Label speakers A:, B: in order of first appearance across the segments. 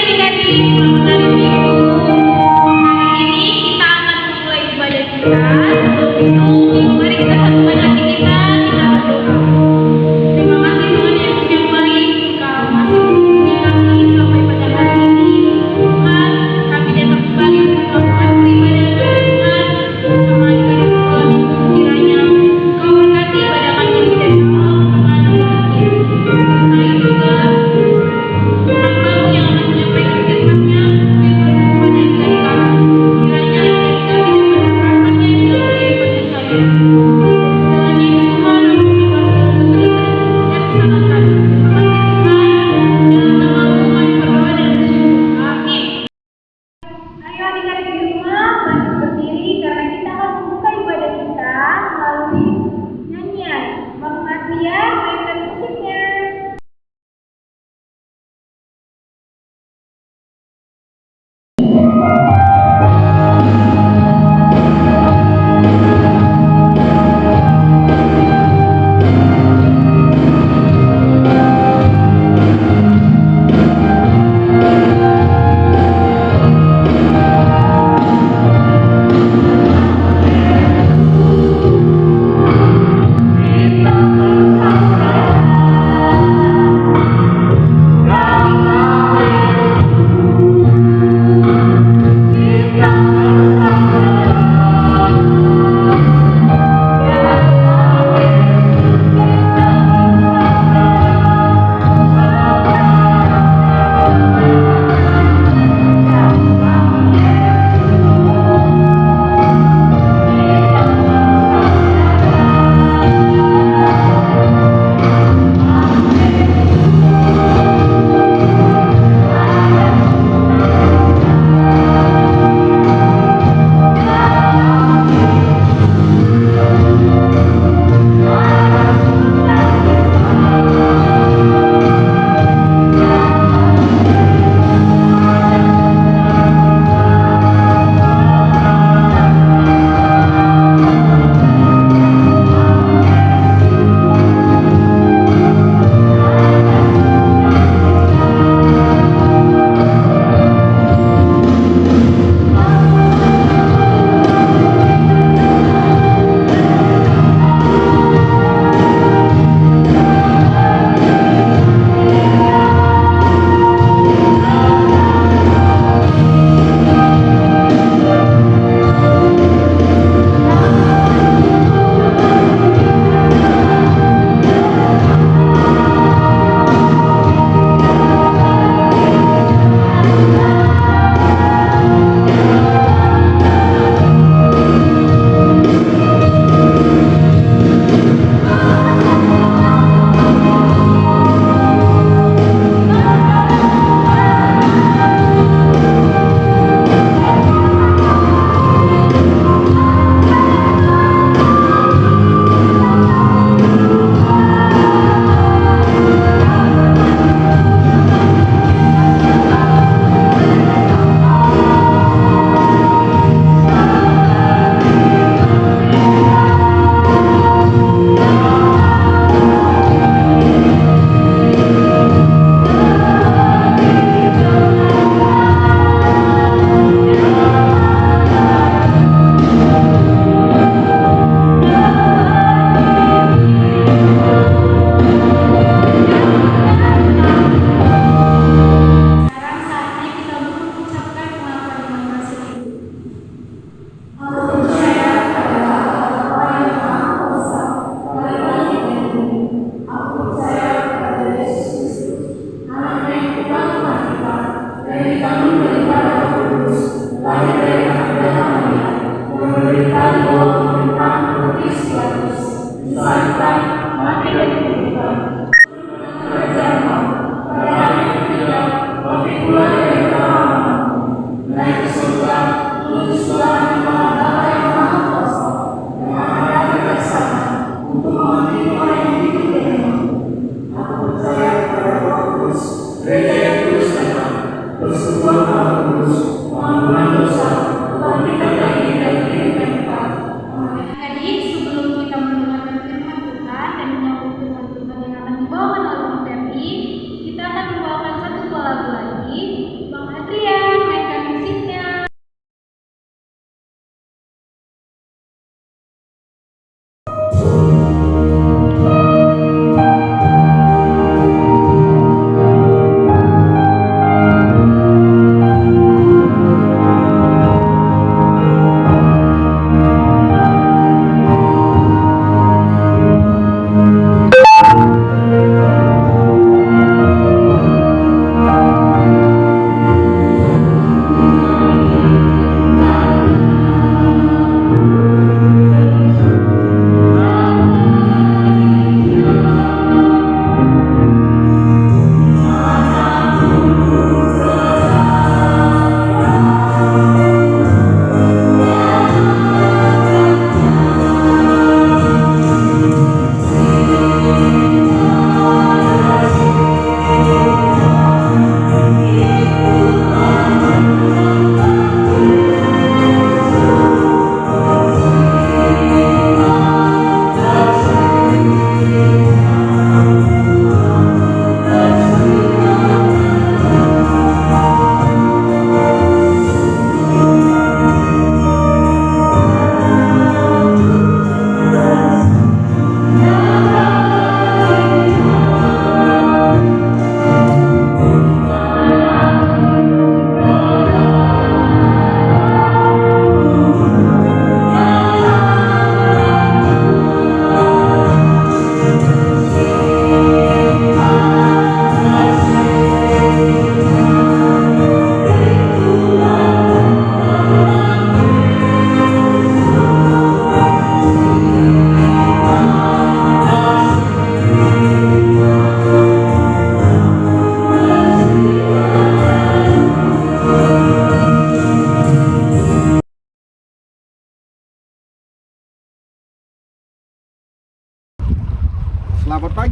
A: adik-adik, selamat hari Minggu. Hari ini kita akan memulai ibadah kita. Sebelum itu, mari kita satukan hati kita berdoa. Terima kasih Tuhan Yesus yang baik, Engkau masih menghubungi kami sampai pada hari ini. Tuhan, kami datang kembali untuk melakukan beribadah Tuhan bersama adik-adik sekolah minggu. Kiranya Engkau berkati ibadah kami ini dan Tuhan demikian. Sertai juga Hamba-Mu yang akan menyampaikan firman-Nya.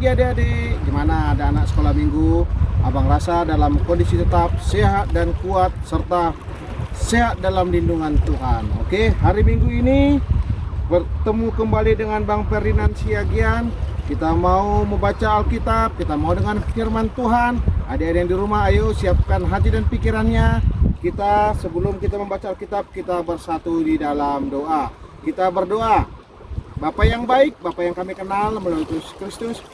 B: pagi adik-adik. Gimana, ada anak sekolah minggu? Abang rasa dalam kondisi tetap sehat dan kuat serta sehat dalam lindungan Tuhan. Oke, hari Minggu ini bertemu kembali dengan Bang Ferdinand Siagian. Kita mau membaca Alkitab, kita mau dengan firman Tuhan. Adik-adik yang di rumah, ayo siapkan hati dan pikirannya. Kita sebelum kita membaca Alkitab, kita bersatu di dalam doa. Kita berdoa. Bapa yang baik, Bapa yang kami kenal melalui Yesus Kristus,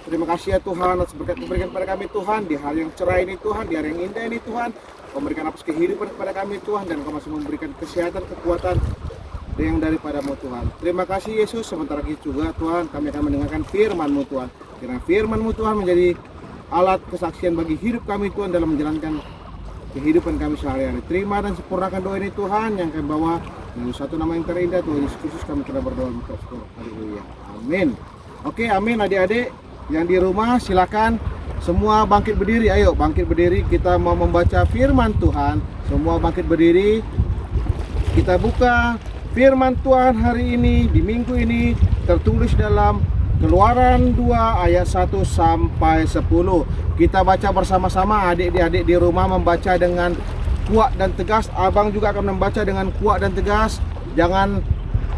B: terima kasih ya Tuhan atas berkat memberikan kepada kami Tuhan di hari yang cerah ini Tuhan, di hari yang indah ini Tuhan. Kau memberikan nafas kehidupan kepada kami Tuhan, dan Kau masih memberikan kesehatan, kekuatan yang daripadamu Tuhan. Terima kasih Yesus. Sebentar lagi juga Tuhan kami akan mendengarkan firman-Mu Tuhan. Kiranya firman-Mu Tuhan menjadi alat kesaksian bagi hidup kami Tuhan dalam menjalankan kehidupan kami sehari-hari. Terima dan sempurnakan doa ini Tuhan yang kami bawa melalui satu nama yang terindah Tuhan Yesus Kristus. Kami telah berdoa bersyukur. Haleluya. Amin. Oke, amin adik-adik yang di rumah, silakan semua bangkit berdiri. Ayo bangkit berdiri, kita mau membaca firman Tuhan. Semua bangkit berdiri. Kita buka firman Tuhan hari ini, di minggu ini, tertulis dalam Keluaran 2 ayat 1 sampai 10. Kita baca bersama-sama, adik-adik di rumah membaca dengan kuat dan tegas. Abang juga akan membaca dengan kuat dan tegas. Jangan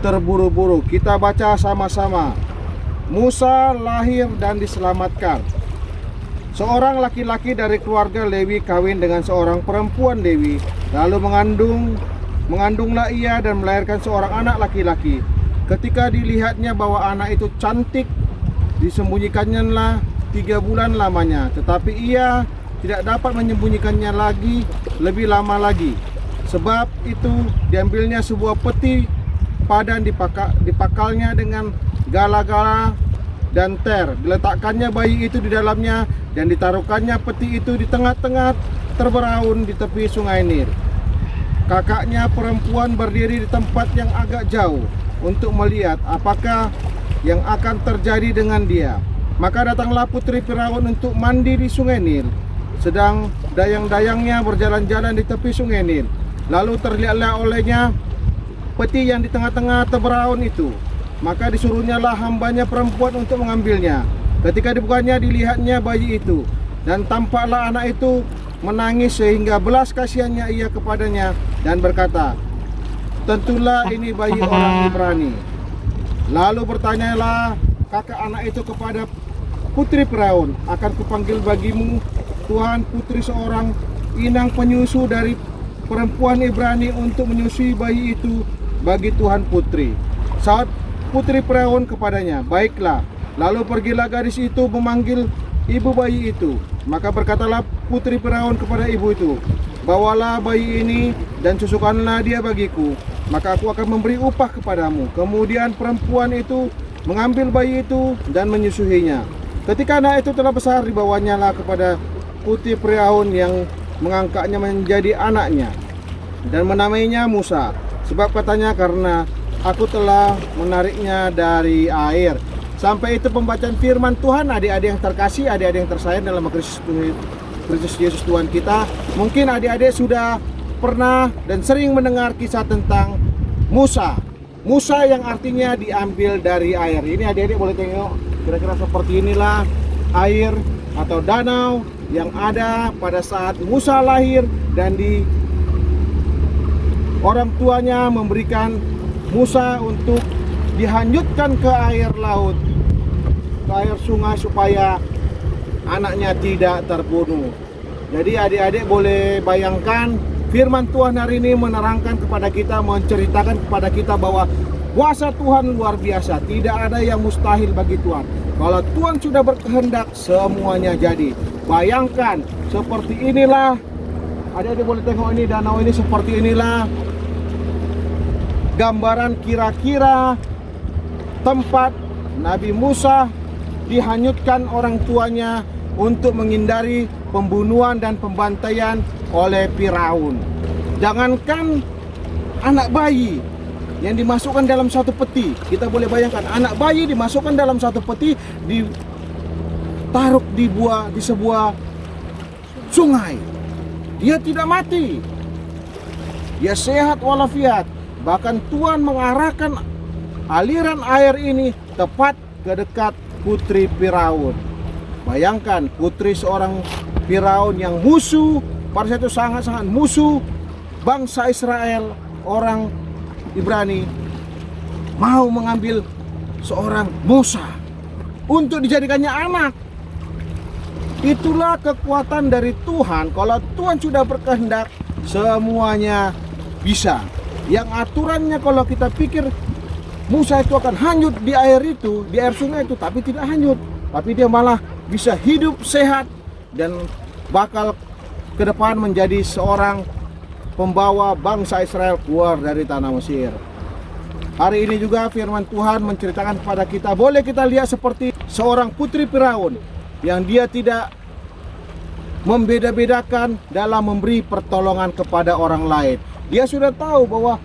B: terburu-buru. Kita baca sama-sama. Musa lahir dan diselamatkan. Seorang laki-laki dari keluarga Lewi kawin dengan seorang perempuan Lewi, lalu mengandunglah ia dan melahirkan seorang anak laki-laki. Ketika dilihatnya bahwa anak itu cantik, disembunyikannya 3 bulan lamanya. Tetapi ia tidak dapat menyembunyikannya lagi lebih lama lagi. Sebab itu diambilnya sebuah peti padan, dipakalnya dengan gala-gala dan ter. Diletakkannya bayi itu di dalamnya dan ditaruhkannya peti itu di tengah-tengah terberaun di tepi sungai Nil. Kakaknya perempuan berdiri di tempat yang agak jauh untuk melihat apakah yang akan terjadi dengan dia. Maka datanglah putri Firaun untuk mandi di sungai Nil, sedang dayang-dayangnya berjalan-jalan di tepi sungai Nil. Lalu terlihatlah olehnya peti yang di tengah-tengah terberaun itu. Maka disuruhnyalah hambanya perempuan untuk mengambilnya. Ketika dibukanya, dilihatnya bayi itu, dan tampaklah anak itu menangis sehingga belas kasihannya ia kepadanya, dan berkata, tentulah ini bayi orang Ibrani. Lalu bertanyalah kakak anak itu kepada putri Firaun, akan kupanggil bagimu Tuhan putri seorang inang penyusu dari perempuan Ibrani untuk menyusui bayi itu bagi Tuhan putri. Saat putri Firaun kepadanya, baiklah. Lalu pergilah gadis itu memanggil ibu bayi itu. Maka berkatalah putri Firaun kepada ibu itu, bawalah bayi ini dan susukanlah dia bagiku, maka aku akan memberi upah kepadamu. Kemudian perempuan itu mengambil bayi itu dan menyusuinya. Ketika anak itu telah besar, dibawanya lah kepada putri Firaun yang mengangkatnya menjadi anaknya dan menamainya Musa. Sebab katanya, karena aku telah menariknya dari air. Sampai itu pembacaan firman Tuhan. Adik-adik yang terkasih, adik-adik yang tersayang dalam Kristus Yesus Tuhan kita. Mungkin adik-adik sudah pernah dan sering mendengar kisah tentang Musa. Musa yang artinya diambil dari air. Ini adik-adik boleh tengok, kira-kira seperti inilah air atau danau yang ada pada saat Musa lahir, dan orang tuanya memberikan Musa untuk dihanyutkan ke air laut, ke air sungai, supaya anaknya tidak terbunuh. Jadi adik-adik boleh bayangkan, firman Tuhan hari ini menerangkan kepada kita, menceritakan kepada kita bahwa kuasa Tuhan luar biasa. Tidak ada yang mustahil bagi Tuhan. Kalau Tuhan sudah berkehendak, semuanya jadi. Bayangkan, seperti inilah, adik-adik boleh tengok ini, danau ini seperti inilah gambaran kira-kira tempat Nabi Musa dihanyutkan orang tuanya untuk menghindari pembunuhan dan pembantaian oleh Firaun. Jangankan anak bayi yang dimasukkan dalam satu peti, kita boleh bayangkan anak bayi dimasukkan dalam satu peti, ditaruh di sebuah sungai. Dia tidak mati, dia sehat walafiat. Bahkan Tuhan mengarahkan aliran air ini tepat ke dekat putri Firaun. Bayangkan putri seorang Firaun yang musuh, pada saat itu sangat-sangat musuh bangsa Israel, orang Ibrani, mau mengambil seorang Musa untuk dijadikannya anak. Itulah kekuatan dari Tuhan. Kalau Tuhan sudah berkehendak, semuanya bisa. Yang aturannya kalau kita pikir Musa itu akan hanyut di air itu, di air sungai itu, tapi tidak hanyut. Tapi dia malah bisa hidup sehat dan bakal ke depan menjadi seorang pembawa bangsa Israel keluar dari tanah Mesir. Hari ini juga firman Tuhan menceritakan kepada kita, boleh kita lihat seperti seorang putri Firaun yang dia tidak membeda-bedakan dalam memberi pertolongan kepada orang lain. Dia sudah tahu bahwa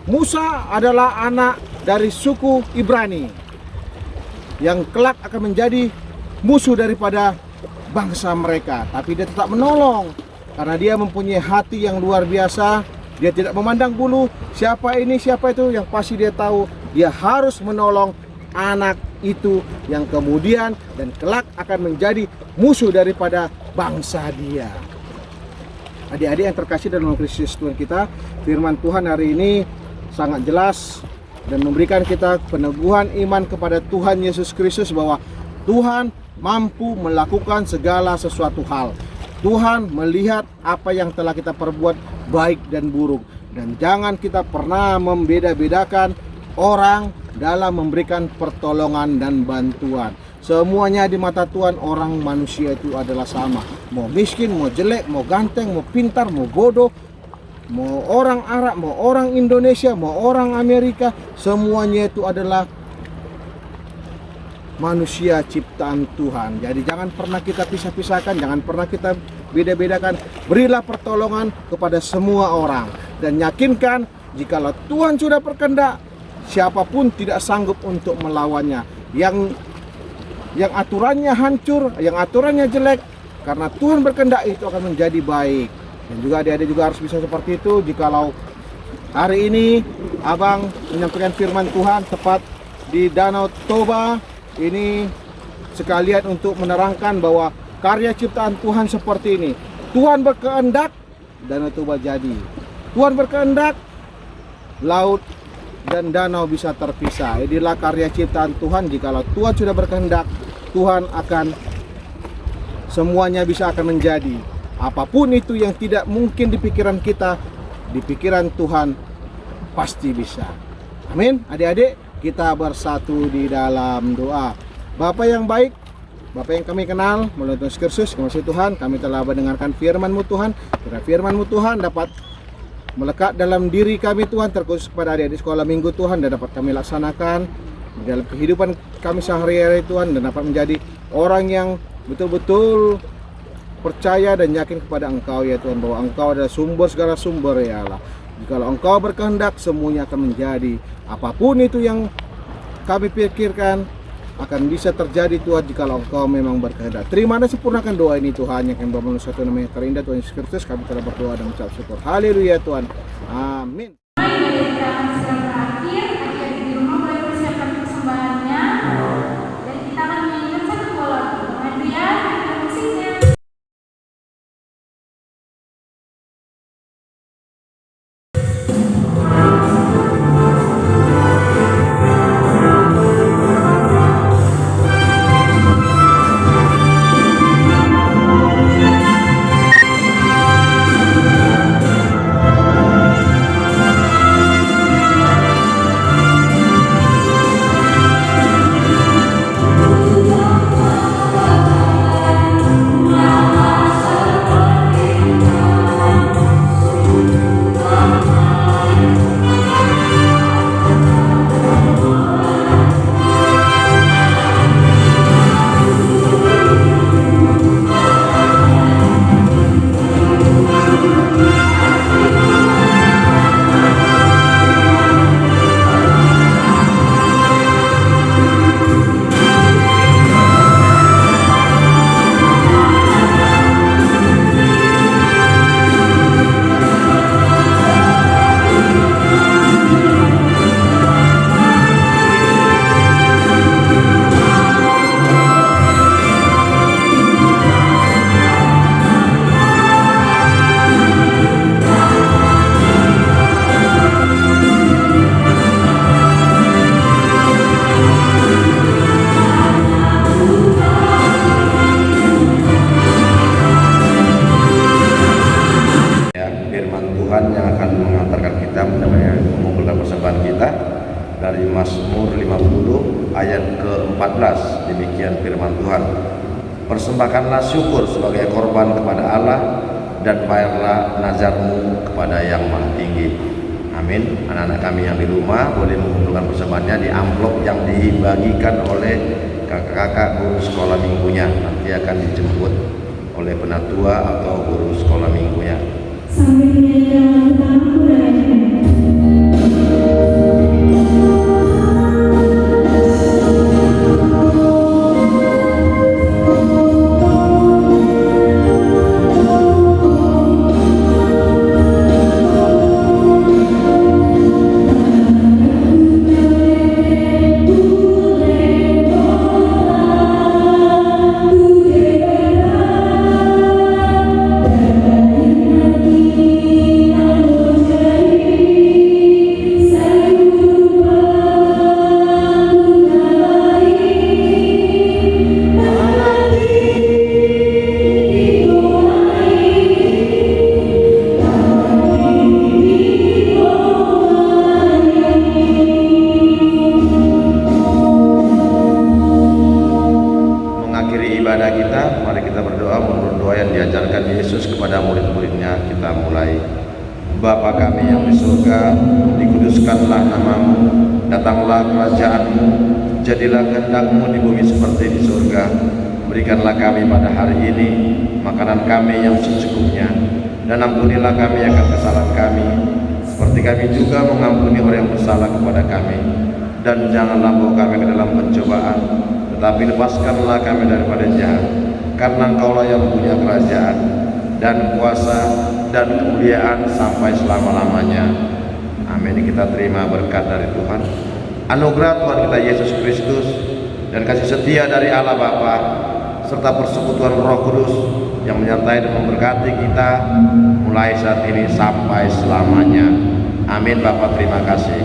B: Musa adalah anak dari suku Ibrani yang kelak akan menjadi musuh daripada bangsa mereka. Tapi dia tetap menolong karena dia mempunyai hati yang luar biasa. Dia tidak memandang bulu siapa ini siapa itu, yang pasti dia tahu dia harus menolong anak itu yang kemudian dan kelak akan menjadi musuh daripada bangsa dia. Adik-adik yang terkasih dalam Kristus Tuhan kita, firman Tuhan hari ini sangat jelas dan memberikan kita peneguhan iman kepada Tuhan Yesus Kristus bahwa Tuhan mampu melakukan segala sesuatu hal. Tuhan melihat apa yang telah kita perbuat baik dan buruk, dan jangan kita pernah membeda-bedakan orang dalam memberikan pertolongan dan bantuan. Semuanya di mata Tuhan, orang manusia itu adalah sama. Mau miskin, mau jelek, mau ganteng, mau pintar, mau bodoh, mau orang Arab, mau orang Indonesia, mau orang Amerika, semuanya itu adalah manusia ciptaan Tuhan. Jadi jangan pernah kita pisah-pisahkan, jangan pernah kita beda-bedakan. Berilah pertolongan kepada semua orang dan yakinkan jikalau Tuhan sudah berkehendak, siapapun tidak sanggup untuk melawannya. Yang aturannya hancur, yang aturannya jelek, karena Tuhan berkehendak itu akan menjadi baik. Dan juga adik-adik juga harus bisa seperti itu. Jikalau hari ini abang menyampaikan firman Tuhan tepat di Danau Toba ini, sekalian untuk menerangkan bahwa karya ciptaan Tuhan seperti ini. Tuhan berkehendak, Danau Toba jadi. Tuhan berkehendak, laut dan danau bisa terpisah. Inilah karya ciptaan Tuhan. Jikalau Tuhan sudah berkehendak, Tuhan akan semuanya bisa akan menjadi. Apapun itu yang tidak mungkin di pikiran kita, di pikiran Tuhan pasti bisa. Amin. Adik-adik, kita bersatu di dalam doa. Bapa yang baik, Bapa yang kami kenal melalui Tuhan Yesus Kristus, kasih Tuhan, kami telah mendengarkan firman-Mu Tuhan. Kiranya firman-Mu Tuhan dapat melekat dalam diri kami Tuhan, terkhusus kepada adik-adik sekolah minggu Tuhan, dan dapat kami laksanakan dalam kehidupan kami sehari-hari Tuhan, dan dapat menjadi orang yang betul-betul percaya dan yakin kepada Engkau ya Tuhan, bahwa Engkau adalah sumber segala sumber ya Allah. Jikalau Engkau berkehendak, semuanya akan menjadi. Apapun itu yang kami pikirkan akan bisa terjadi Tuhan, jikalau Engkau memang berkehendak. Terima dan sempurnakan doa ini Tuhan, yang kami bermohon satu nama yang terindah Tuhan Yesus Kristus. Kami telah berdoa dan mengucap syukur. Haleluya Tuhan. Amin.
A: Dari kita sedang berakhir, adik-adik di rumah boleh persiapkan persembahannya, dan kita akan menyanyikan satu buah lagu. Adrian, kita musiknya.
C: Yesus Mazmur 50 ayat ke-14. Demikian firman Tuhan. Persembahkanlah syukur sebagai korban kepada Allah dan bayarlah nazarmu kepada Yang Maha Tinggi. Amin. Anak-anak kami yang di rumah boleh mengumpulkan persembahannya di amplop yang dibagikan oleh kakak-kakak guru sekolah minggunya. Nanti akan dijemput oleh penatua atau guru sekolah minggunya.
D: Sambil menyanyikan lagu
C: ibadah kita, mari kita berdoa menurut doa yang diajarkan Yesus kepada murid-muridnya. Kita mulai. Bapa kami yang di surga, dikuduskanlah namamu, datanglah kerajaanmu, jadilah kehendak-Mu di bumi seperti di surga. Berikanlah kami pada hari ini makanan kami yang secukupnya, dan ampunilah kami akan kesalahan kami, seperti kami juga mengampuni orang yang bersalah kepada kami. Dan janganlah bawa kami ke dalam pencobaan, tetapi lepaskanlah kami daripada jahat, karena Engkaulah yang punya kerajaan dan kuasa dan kemuliaan sampai selama-lamanya. Amin. Kita terima berkat dari Tuhan, anugerah Tuhan kita Yesus Kristus, dan kasih setia dari Allah Bapa, serta persekutuan Roh Kudus yang menyertai dan memberkati kita mulai saat ini sampai selamanya. Amin. Bapa, terima kasih.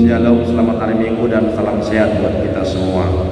C: Shalom, selamat hari Minggu dan salam sehat buat kita semua.